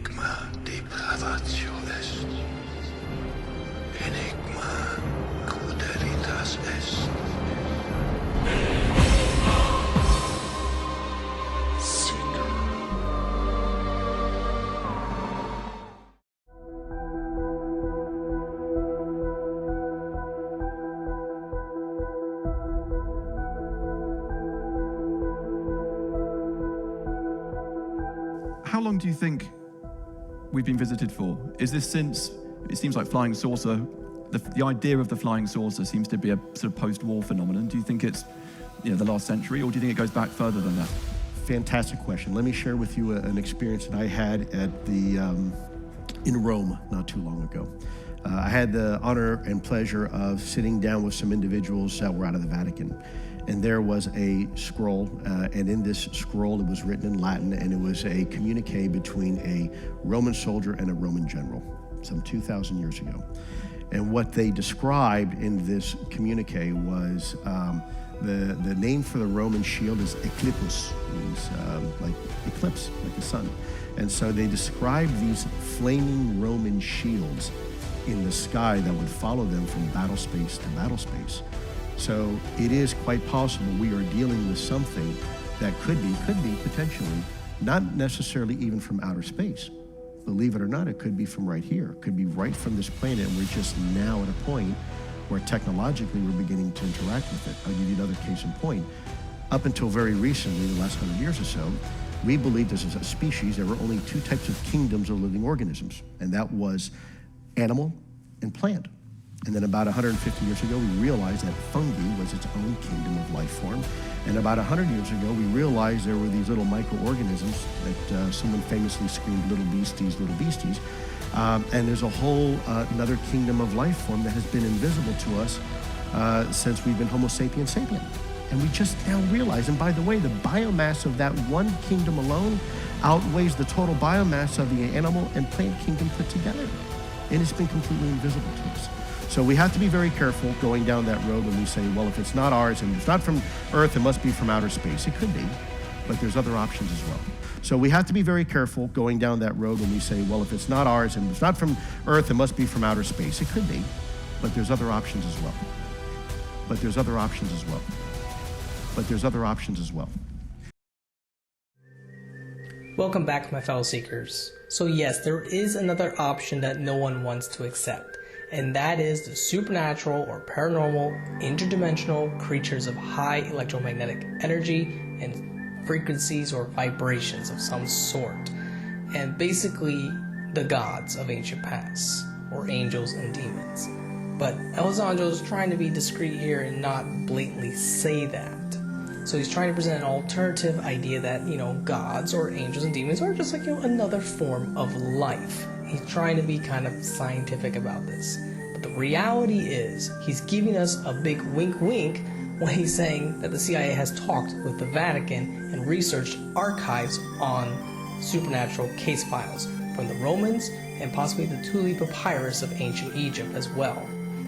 Enigma depravatio est. Enigma crudelitas est. How long do you think we've been visited for? Is this since, it seems like flying saucer, the idea of the flying saucer seems to be a sort of post-war phenomenon. Do you think it's the last century, or do you think it goes back further than that? Fantastic question. Let me share with you an experience that I had at in Rome not too long ago. I had the honor and pleasure of sitting down with some individuals that were out of the Vatican. And there was a scroll, and in this scroll it was written in Latin, and it was a communique between a Roman soldier and a Roman general, some 2,000 years ago. And what they described in this communique was the name for the Roman shield is eclipus, means like eclipse, like the sun. And so they described these flaming Roman shields in the sky that would follow them from battle space to battle space. So it is quite possible we are dealing with something that could be potentially, not necessarily even from outer space. Believe it or not, it could be from right here. It could be right from this planet, and we're just now at a point where technologically we're beginning to interact with it. I'll give you another case in point. Up until very recently, the last 100 years or so, we believed as a species there were only two types of kingdoms of living organisms, and that was animal and plant. And then about 150 years ago, we realized that fungi was its own kingdom of life form. And about 100 years ago, we realized there were these little microorganisms that someone famously screamed, little beasties, little beasties. And there's a whole another kingdom of life form that has been invisible to us since we've been Homo sapiens sapien. And we just now realize, and by the way, the biomass of that one kingdom alone outweighs the total biomass of the animal and plant kingdom put together. And it's been completely invisible to us. So we have to be very careful going down that road when we say, well, if it's not ours and it's not from Earth, it must be from outer space. It could be, but there's other options as well. So we have to be very careful going down that road when we say, well, if it's not ours and it's not from Earth, it must be from outer space. It could be, but there's other options as well. But there's other options as well. But there's other options as well. Welcome back, my fellow seekers. So yes, there is another option that no one wants to accept, and that is the supernatural or paranormal, interdimensional creatures of high electromagnetic energy and frequencies or vibrations of some sort, and basically the gods of ancient past, or angels and demons. But Elizondo is trying to be discreet here and not blatantly say that. So he's trying to present an alternative idea that, gods or angels and demons are just like, another form of life. He's trying to be kind of scientific about this. But the reality is, he's giving us a big wink-wink when he's saying that the CIA has talked with the Vatican and researched archives on supernatural case files from the Romans and possibly the Thule papyrus of ancient Egypt as well,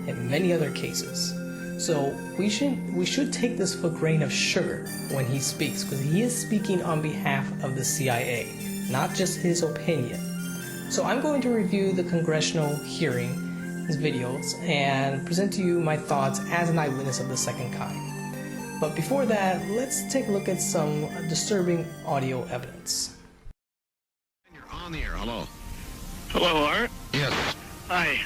and many other cases. So we should take this with a grain of sugar when he speaks, because he is speaking on behalf of the CIA, not just his opinion. So I'm going to review the Congressional hearing, his videos, and present to you my thoughts as an eyewitness of the second kind. But before that, let's take a look at some disturbing audio evidence. You're on the air. Hello. Hello, Art. Yes. Hi.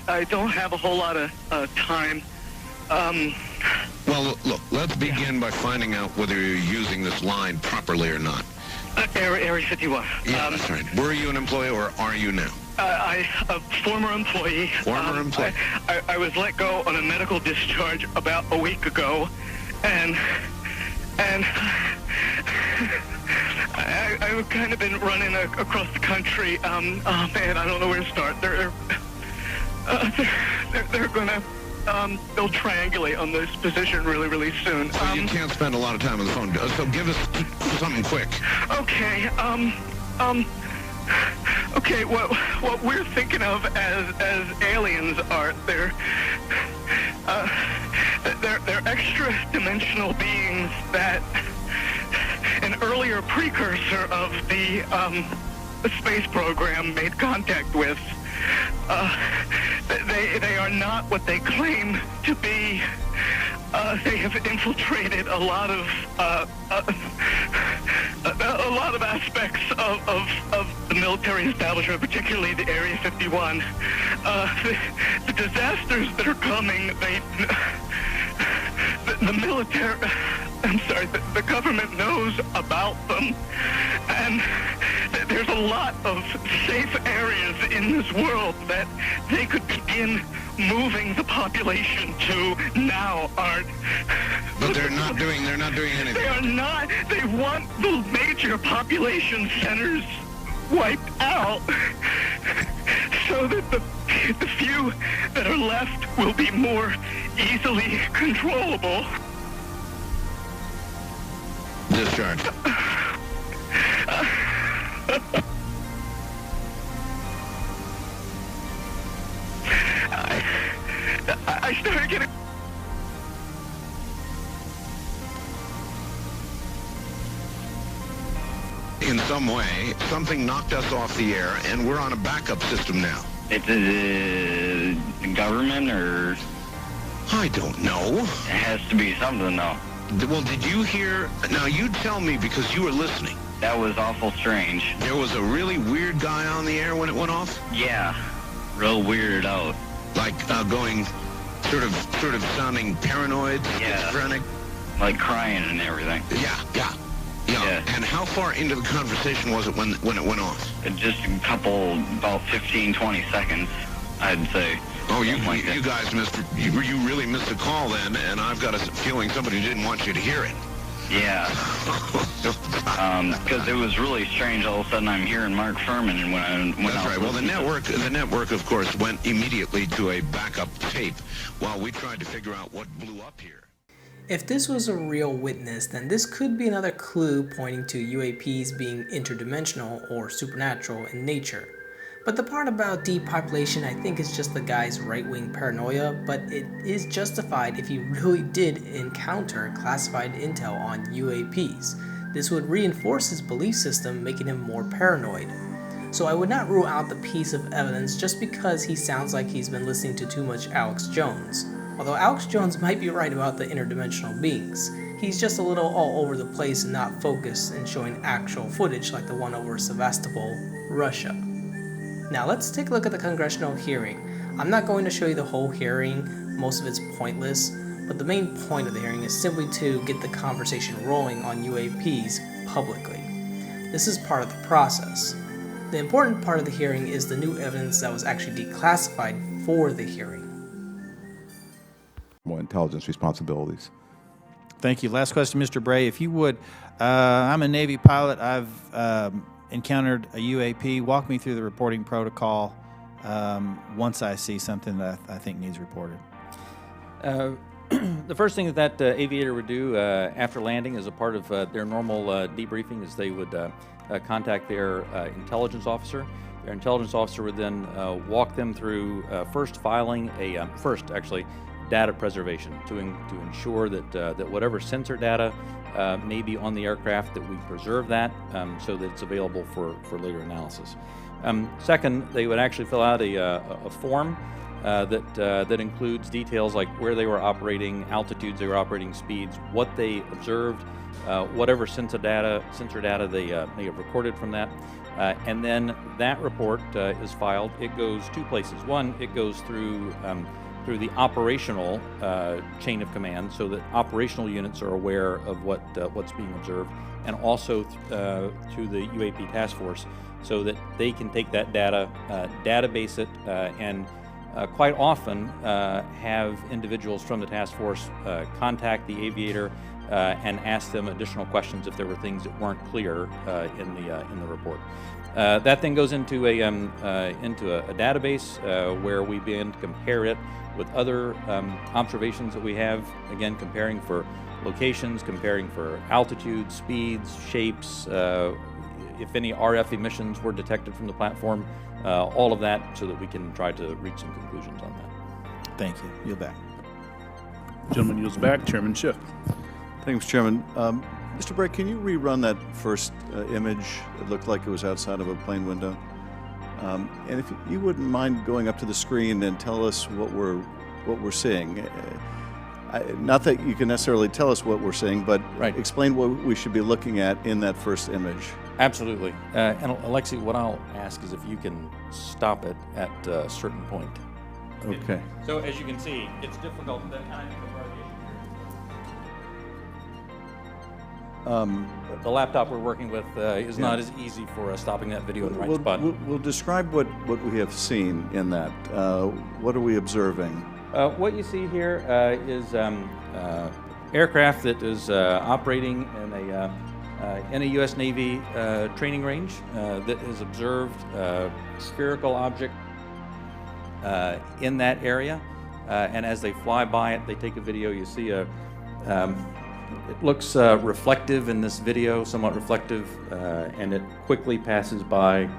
I don't have a whole lot of time. Well, look, let's begin by finding out whether you're using this line properly or not. Area 51. Yeah, that's right. Were you an employee or are you now? A former employee. Former employee. I was let go on a medical discharge about a week ago, and I've kind of been running across the country. Oh man, I don't know where to start. They're gonna they'll triangulate on this position really soon. So you can't spend a lot of time on the phone. So give us something quick. Okay. Okay. What we're thinking of as aliens are they're extra-dimensional beings that an earlier precursor of the space program made contact with. They are not what they claim to be. They have infiltrated a lot of aspects of the military establishment, particularly the Area 51. The disasters that are coming, the military, the government knows about them, and there's a lot of safe areas in this world that they could begin moving the population to now, Art. But they're not doing anything. They are not. They want the major population centers wiped out so that the few that are left will be more easily controllable. Discharge. I started getting... In some way, something knocked us off the air, and we're on a backup system now. It's the government, or... I don't know. It has to be something, though. Well, did you hear... Now, you tell me, because you were listening. That was awful strange. There was a really weird guy on the air when it went off? Yeah. Real weirded out. Like, going... Sort of sounding paranoid, schizophrenic? Like crying and everything. Yeah. And how far into the conversation was it when it went off? Just a couple, about 15, 20 seconds, I'd say. Oh, you guys you really missed a call then, and I've got a feeling somebody didn't want you to hear it. Yeah. Because it was really strange. All of a sudden, I'm hearing Mark Furman, and That's right. Well, the network, of course, went immediately to a backup tape while we tried to figure out what blew up here. If this was a real witness, then this could be another clue pointing to UAPs being interdimensional or supernatural in nature. But the part about depopulation I think is just the guy's right-wing paranoia, but it is justified if he really did encounter classified intel on UAPs. This would reinforce his belief system, making him more paranoid. So I would not rule out the piece of evidence just because he sounds like he's been listening to too much Alex Jones. Although Alex Jones might be right about the interdimensional beings, he's just a little all over the place and not focused and showing actual footage like the one over Sevastopol, Russia. Now let's take a look at the congressional hearing. I'm not going to show you the whole hearing, most of it's pointless, but the main point of the hearing is simply to get the conversation rolling on UAPs publicly. This is part of the process. The important part of the hearing is the new evidence that was actually declassified for the hearing. More intelligence responsibilities. Thank you. Last question, Mr. Bray, if you would. I'm a Navy pilot. I've encountered a UAP. Walk me through the reporting protocol once I see something that I think needs reported. The first thing that aviator would do after landing as a part of their normal debriefing is they would contact their intelligence officer. Their intelligence officer would then walk them through first filing data preservation to ensure that whatever sensor data may be on the aircraft, that we preserve that so that it's available for later analysis. Second, they would actually fill out a form that includes details like where they were operating, altitudes they were operating, speeds, what they observed, whatever sensor data they may have recorded from that. And then that report is filed. It goes two places. One, it goes through the operational chain of command, so that operational units are aware of what's being observed, and also to the UAP task force, so that they can take that data, database it, and quite often have individuals from the task force contact the aviator and ask them additional questions if there were things that weren't clear in the report. That then goes into a database where we begin to compare it with other observations that we have, again comparing for locations, comparing for altitudes, speeds, shapes, if any RF emissions were detected from the platform, all of that, so that we can try to reach some conclusions on that. Thank you. You're back. Gentleman yields back. Chairman Schiff. Thanks, Chairman. Mr. Bray, can you rerun that first image? It looked like it was outside of a plane window. And if you wouldn't mind going up to the screen and tell us what we're seeing. Not that you can necessarily tell us what we're seeing, but explain what we should be looking at in that first image. Absolutely. And Alexi, what I'll ask is if you can stop it at a certain point. Okay. So as you can see, it's difficult. The laptop we're working with is not as easy for stopping that video in the right spot. We'll describe what we have seen in that. What are we observing? What you see here is aircraft that is operating in a U.S. Navy training range that has observed a spherical object in that area. And as they fly by it, they take a video. You see it looks reflective in this video, somewhat reflective, and it quickly passes by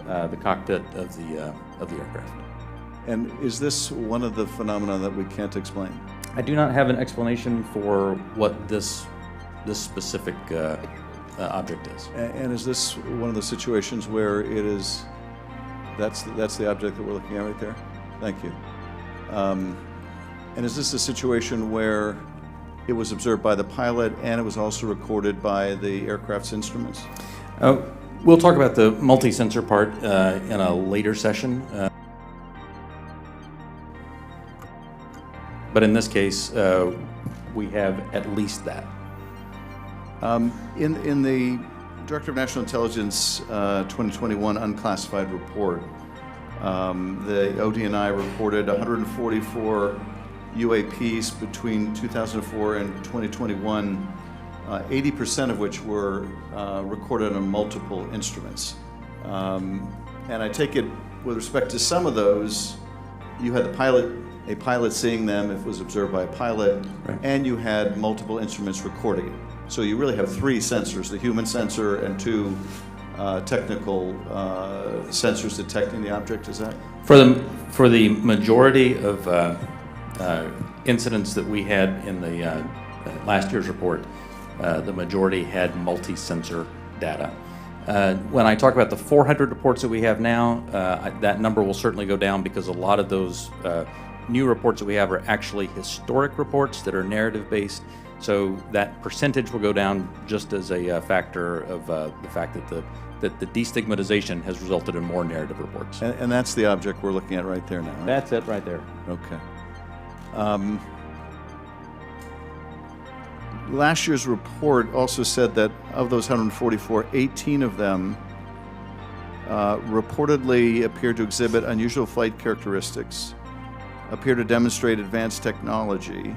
the cockpit of the aircraft. And is this one of the phenomena that we can't explain? I do not have an explanation for what this specific object is. And is this one of the situations where it is? That's the object that we're looking at right there. Thank you. And is this a situation where it was observed by the pilot and it was also recorded by the aircraft's instruments? We'll talk about the multi-sensor part in a later session. But in this case, we have at least that. In the Director of National Intelligence 2021 unclassified report, the ODNI reported 144 UAPs between 2004 and 2021, 80% of which were recorded on multiple instruments. And I take it with respect to some of those, you had a pilot seeing them if it was observed by a pilot, and you had multiple instruments recording it. So you really have three sensors, the human sensor and two technical sensors detecting the object, is that? For the majority of incidents that we had in the last year's report, the majority had multi-sensor data. When I talk about the 400 reports that we have now, that number will certainly go down because a lot of those new reports that we have are actually historic reports that are narrative-based. So that percentage will go down just as a factor of the fact that the destigmatization has resulted in more narrative reports. And that's the object we're looking at right there now, right? That's it right there. Okay. Last year's report also said that of those 144, 18 of them reportedly appeared to exhibit unusual flight characteristics, appear to demonstrate advanced technology,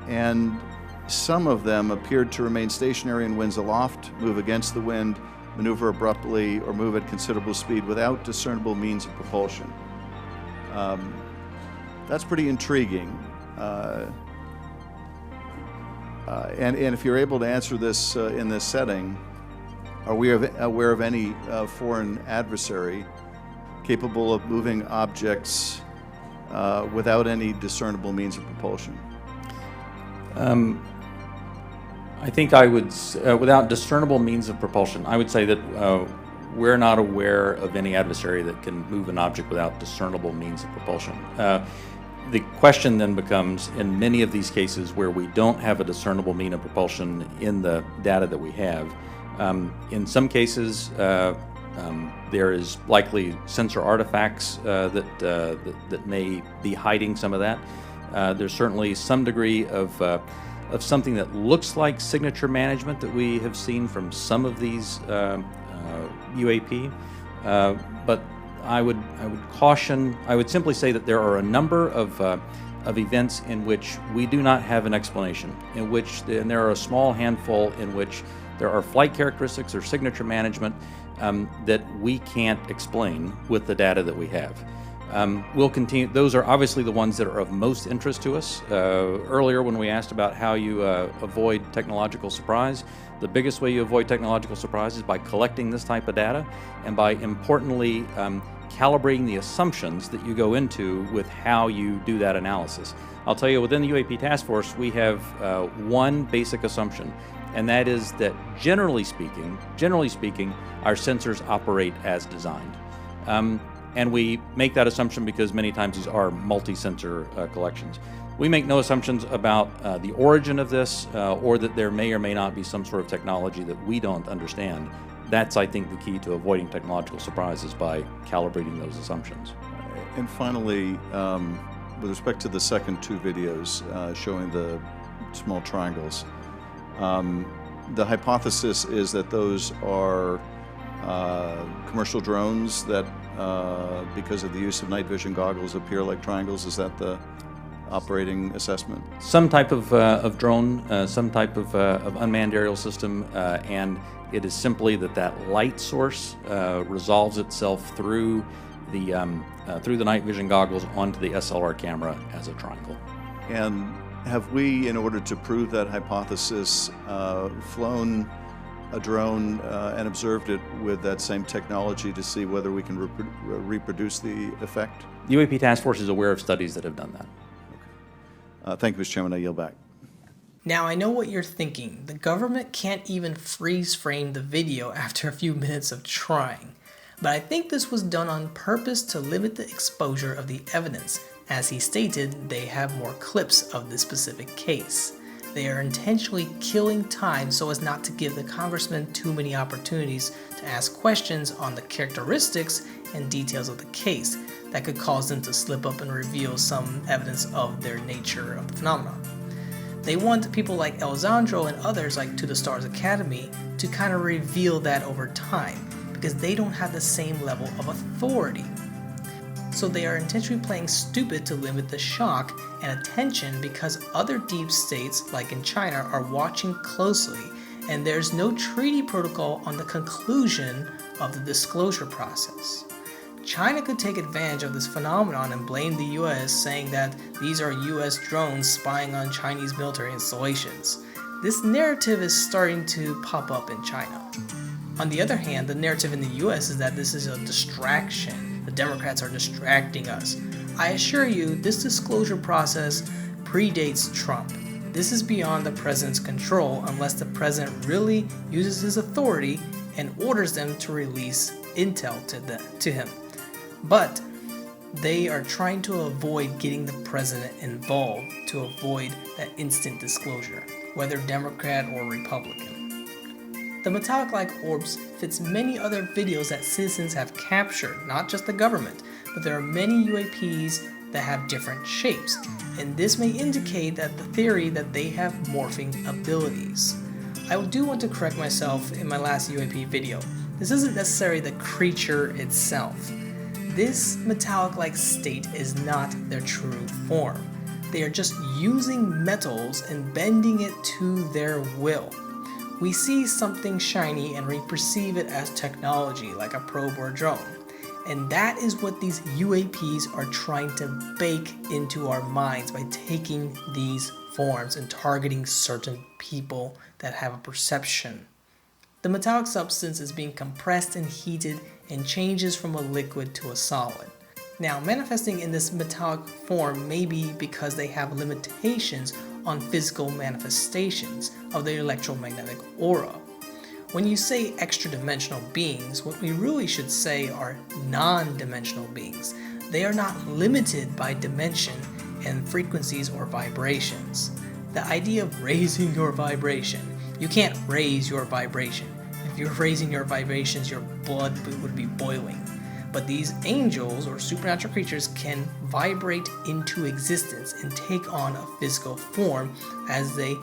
and some of them appeared to remain stationary in winds aloft, move against the wind, maneuver abruptly, or move at considerable speed without discernible means of propulsion. That's pretty intriguing. And if you're able to answer this in this setting, are we aware of any foreign adversary capable of moving objects without any discernible means of propulsion? I think I would, without discernible means of propulsion, I would say that we're not aware of any adversary that can move an object without discernible means of propulsion. The question then becomes, in many of these cases where we don't have a discernible mean of propulsion in the data that we have, in some cases there is likely sensor artifacts that may be hiding some of that. There's certainly some degree of something that looks like signature management that we have seen from some of these UAP, but I would caution. I would simply say that there are a number of events in which we do not have an explanation. And there are a small handful in which there are flight characteristics or signature management that we can't explain with the data that we have. We'll continue. Those are obviously the ones that are of most interest to us. Earlier, when we asked about how you avoid technological surprise, the biggest way you avoid technological surprise is by collecting this type of data and by, importantly, calibrating the assumptions that you go into with how you do that analysis. I'll tell you, within the UAP task force, we have one basic assumption, and that is that generally speaking, our sensors operate as designed. And we make that assumption because many times these are multi-sensor collections. We make no assumptions about the origin of this or that there may or may not be some sort of technology that we don't understand. That's, I think, the key to avoiding technological surprises by calibrating those assumptions. And finally, with respect to the second two videos showing the small triangles, the hypothesis is that those are commercial drones that, because of the use of night vision goggles, appear like triangles. Is that the operating assessment? Some type of drone, some type of unmanned aerial system, and it is simply that light source resolves itself through the night vision goggles onto the SLR camera as a triangle. And have we, in order to prove that hypothesis, flown a drone and observed it with that same technology to see whether we can reproduce the effect? The UAP Task Force is aware of studies that have done that. Thank you, Mr. Chairman. I yield back. Now, I know what you're thinking. The government can't even freeze frame the video after a few minutes of trying. But I think this was done on purpose to limit the exposure of the evidence. As he stated, they have more clips of this specific case. They are intentionally killing time so as not to give the congressman too many opportunities to ask questions on the characteristics and details of the case that could cause them to slip up and reveal some evidence of their nature of the phenomenon. They want people like Alessandro and others like To the Stars Academy to kind of reveal that over time because they don't have the same level of authority. So they are intentionally playing stupid to limit the shock and attention because other deep states, like in China, are watching closely, and there's no treaty protocol on the conclusion of the disclosure process. China could take advantage of this phenomenon and blame the US, saying that these are US drones spying on Chinese military installations. This narrative is starting to pop up in China. On the other hand, the narrative in the US is that this is a distraction. The Democrats are distracting us. I assure you, this disclosure process predates Trump. This is beyond the president's control unless the president really uses his authority and orders them to release intel to him. But they are trying to avoid getting the president involved to avoid that instant disclosure, whether Democrat or Republican. The metallic-like orbs fits many other videos that citizens have captured, not just the government, but there are many UAPs that have different shapes, and this may indicate that the theory that they have morphing abilities. I do want to correct myself in my last UAP video. This isn't necessarily the creature itself. This metallic-like state is not their true form. They are just using metals and bending it to their will. We see something shiny and we perceive it as technology, like a probe or a drone. And that is what these UAPs are trying to bake into our minds by taking these forms and targeting certain people that have a perception. The metallic substance is being compressed and heated and changes from a liquid to a solid. Now, manifesting in this metallic form may be because they have limitations on physical manifestations of the electromagnetic aura. When you say extra-dimensional beings, what we really should say are non-dimensional beings. They are not limited by dimension and frequencies or vibrations. The idea of raising your vibration, you can't raise your vibration. If you're raising your vibrations, your blood would be boiling. But these angels or supernatural creatures can vibrate into existence and take on a physical form as they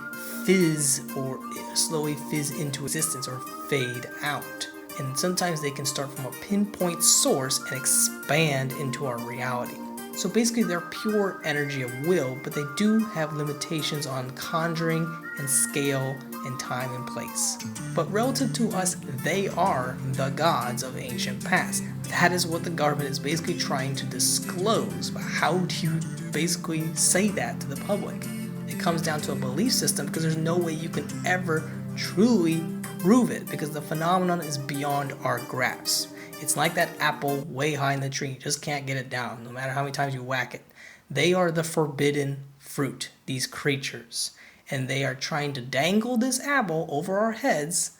fizz or slowly fizz into existence or fade out. And sometimes they can start from a pinpoint source and expand into our reality. So basically they're pure energy of will, but they do have limitations on conjuring and scale and time and place. But relative to us, they are the gods of ancient past. That is what the government is basically trying to disclose. But how do you basically say that to the public? It comes down to a belief system because there's no way you can ever truly prove it because the phenomenon is beyond our grasp. It's like that apple way high in the tree. You just can't get it down, no matter how many times you whack it. They are the forbidden fruit, these creatures. and they are trying to dangle this apple over our heads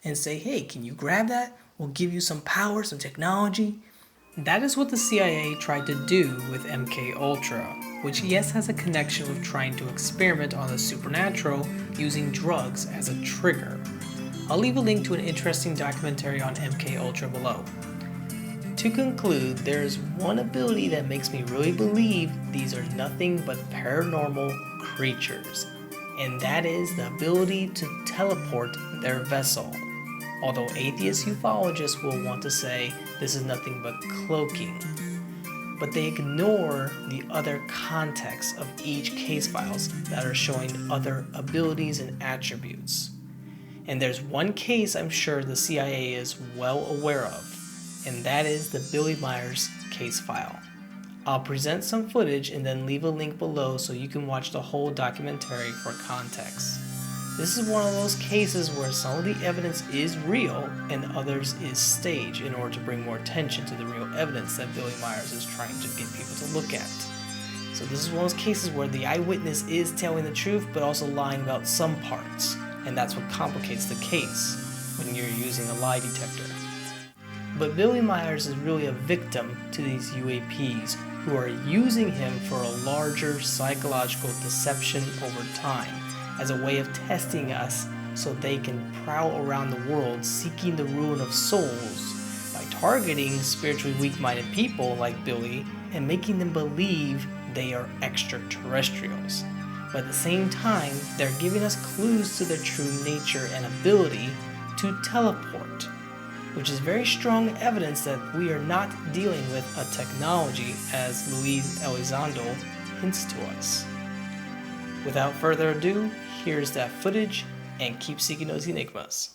and say, hey, can you grab that? We'll give you some power, some technology. That is what the CIA tried to do with MK Ultra, which yes has a connection with trying to experiment on the supernatural using drugs as a trigger. I'll leave a link to an interesting documentary on MK Ultra below. To conclude, there is one ability that makes me really believe these are nothing but paranormal creatures, and that is the ability to teleport their vessel. Although atheist ufologists will want to say this is nothing but cloaking, but they ignore the other context of each case files that are showing other abilities and attributes. And there's one case I'm sure the CIA is well aware of, and that is the Billy Meier's case file. I'll present some footage and then leave a link below so you can watch the whole documentary for context. This is one of those cases where some of the evidence is real and others is staged in order to bring more attention to the real evidence that Billy Meier is trying to get people to look at. So this is one of those cases where the eyewitness is telling the truth but also lying about some parts, and that's what complicates the case when you're using a lie detector. But Billy Meier is really a victim to these UAPs who are using him for a larger psychological deception over time, as a way of testing us so they can prowl around the world seeking the ruin of souls by targeting spiritually weak-minded people like Billy and making them believe they are extraterrestrials. But at the same time, they're giving us clues to their true nature and ability to teleport, which is very strong evidence that we are not dealing with a technology as Luis Elizondo hints to us. Without further ado, here's that footage, and keep seeking those enigmas.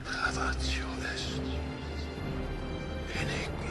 depravatio est. Ene